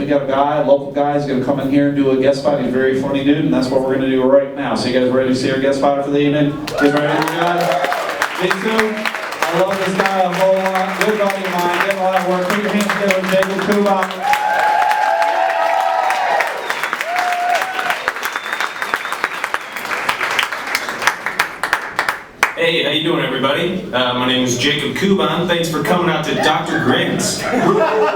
we got a local guy, who's going to come in here and do a guest spot. He's a very funny dude, and that's what we're going to do right now. So you guys ready to see our guest spotter for the evening? You guys ready, guys? Me too. I love this guy a whole lot. Good buddy of mine. Did a lot of work. Put your hands together with Jacob Kubon. Hey, how you doing, everybody? My name is Jacob Kubon. Thanks for coming out to Dr. Grin's. Yeah,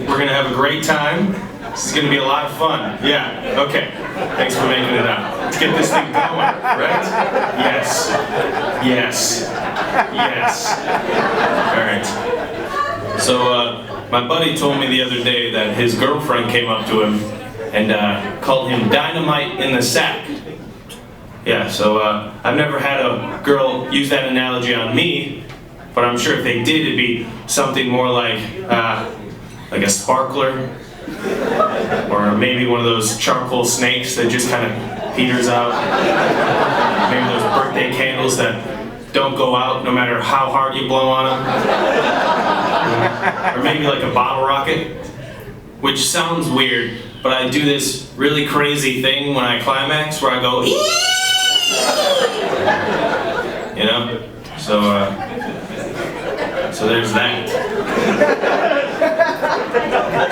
we're gonna have a great time. This is gonna be a lot of fun. Yeah, okay. Thanks for making it up. Let's get this thing going, right? Yes, yes, yes. All right. So, my buddy told me the other day that his girlfriend came up to him and called him dynamite in the sack. Yeah, so I've never had a girl use that analogy on me, but I'm sure if they did, it'd be something more like a sparkler, or maybe one of those charcoal snakes that just kind of peters out. Maybe those birthday candles that don't go out no matter how hard you blow on them. Or maybe like a bottle rocket, which sounds weird, but I do this really crazy thing when I climax where I go, you know? So there's that.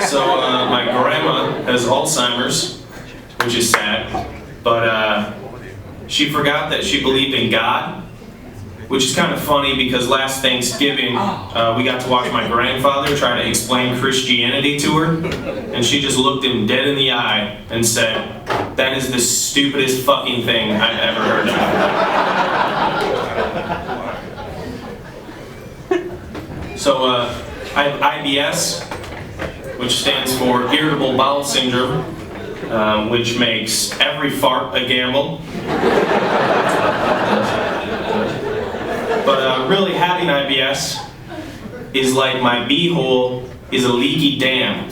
So my grandma has Alzheimer's, which is sad, but she forgot that she believed in God, which is kind of funny because last Thanksgiving we got to watch my grandfather try to explain Christianity to her, and she just looked him dead in the eye and said, "That is the stupidest fucking thing I've ever heard of." So I have IBS, which stands for Irritable Bowel Syndrome, which makes every fart a gamble. But really having IBS is like my beehole is a leaky dam.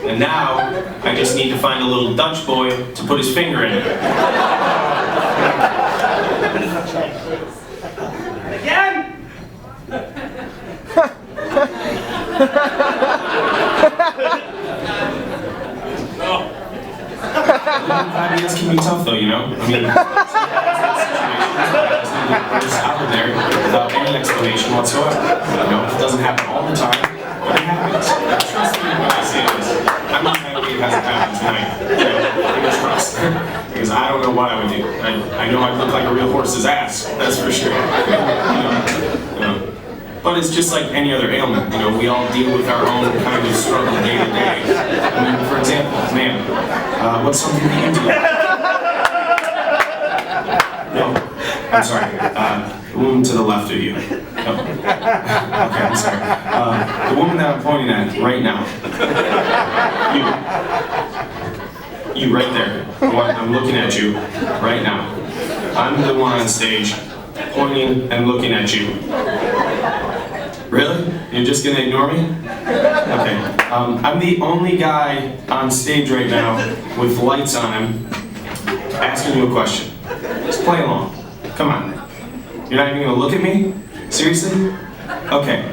And now, I just need to find a little Dutch boy to put his finger in it. Again! IBS can be tough though, you know? I mean, it's out of there without any explanation whatsoever. You know, it doesn't happen all the time, but it happens. Trust me when I say this. I'm not happy it hasn't happened tonight. You trust. Because I don't know what I would do. I know I'd look like a real horse's ass, that's for sure. You know. But it's just like any other ailment. You know, we all deal with our own kind of struggle day to day. I mean, for example, man, what's something that you do? No, I'm sorry. The woman to the left of you. Oh. Okay, I'm sorry. The woman that I'm pointing at right now. You right there. I'm looking at you right now. I'm the one on stage pointing and looking at you. Really? You're just gonna ignore me? Okay. I'm the only guy on stage right now with lights on him asking you a question. Just play along. Come on. You're not even gonna look at me? Seriously? Okay.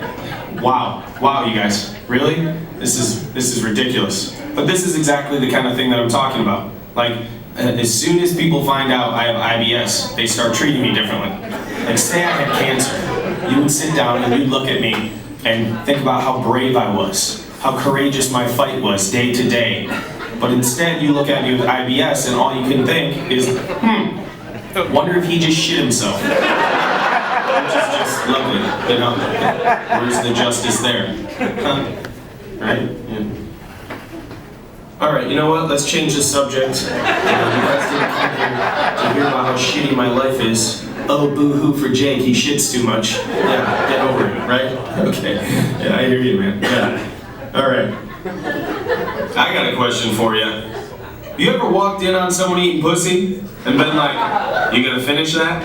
Wow. Wow, you guys. Really? This is ridiculous. But this is exactly the kind of thing that I'm talking about. Like, as soon as people find out I have IBS, they start treating me differently. Like, say I had cancer. You would sit down and you'd look at me and think about how brave I was, how courageous my fight was day to day. But instead you look at me with IBS and all you can think is, wonder if he just shit himself. Which is just lovely, you know? Where's the justice there? Right? Yeah. Alright, you know what? Let's change the subject. You guys didn't come here to hear about how shitty my life is. Oh, boo-hoo for Jake, he shits too much. Yeah, get over it, right? Okay. Yeah, I hear you, man. Yeah. Alright. I got a question for you. You ever walked in on someone eating pussy and been like, you gonna finish that?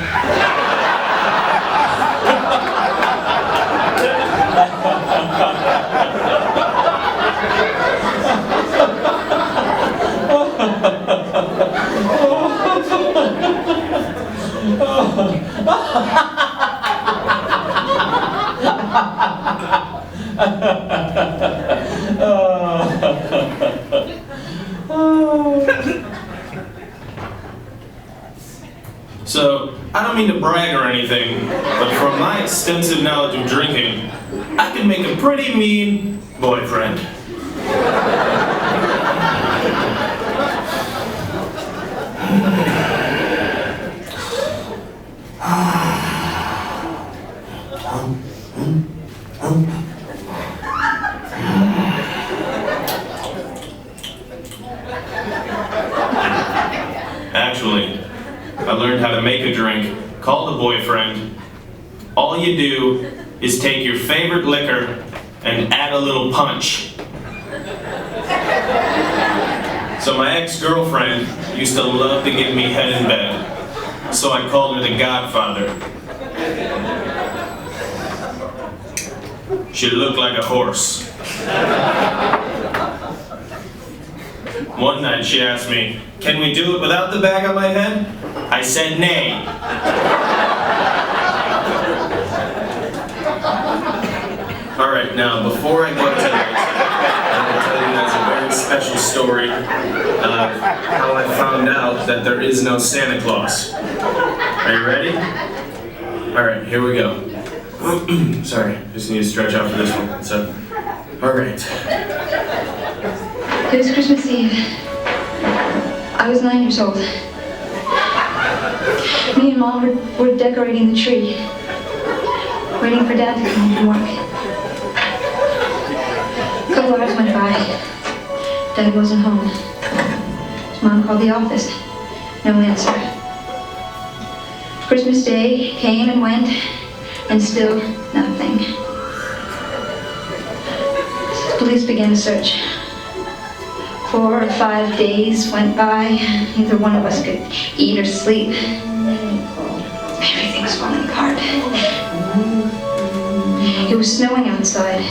Ha ha ha ha! So, I don't mean to brag or anything, but from my extensive knowledge of drinking, I can make a pretty mean boyfriend. Actually, I learned how to make a drink called a boyfriend. All you do is take your favorite liquor and add a little punch. So my ex-girlfriend used to love to give me head in bed, so I called her the Godfather. She looked like a horse. One night she asked me, "Can we do it without the bag on my head?" I said nay. Alright, now before I get to that, I'm going to tell you guys a very special story of how I found out that there is no Santa Claus. Are you ready? Alright, here we go. Sorry, just need to stretch out for this one. So, alright. It was Christmas Eve. I was 9 years old. Me and Mom were decorating the tree, waiting for Dad to come home from work. A couple hours went by. Dad wasn't home. Mom called the office. No answer. Christmas Day came and went, and still nothing. Police began to search. 4 or 5 days went by. Neither one of us could eat or sleep. Everything was falling apart. It was snowing outside.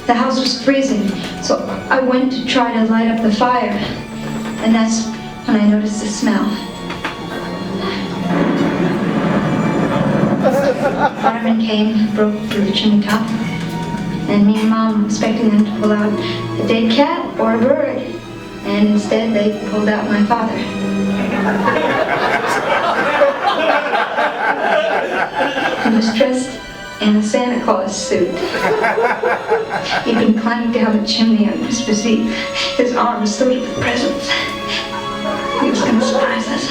The house was freezing, so I went to try to light up the fire. And that's when I noticed the smell. Firemen came, broke through the chimney top. And me and Mom were expecting them to pull out a dead cat or a bird. And instead, they pulled out my father. He was dressed in a Santa Claus suit. He'd been climbing down the chimney on Christmas Eve, his arms loaded with presents. He was going to surprise us.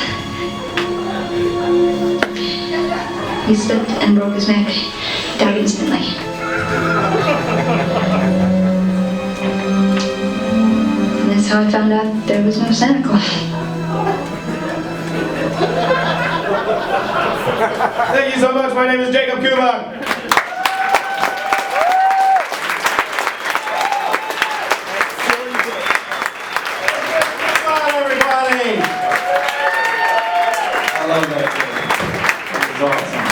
He slipped and broke his neck. He died instantly. And that's how I found out there was no Santa Claus. Thank you so much. My name is Jacob Kubon. Come on, everybody. I love that. It was awesome.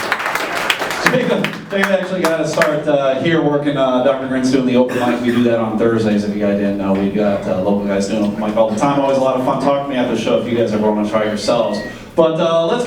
Jacob actually got to start here working. Dr. Grin's doing the open mic. We do that on Thursdays. If you guys didn't know, we got local guys doing open mic all the time. Always a lot of fun. Talk to me after the show if you guys ever want to try yourselves. But let's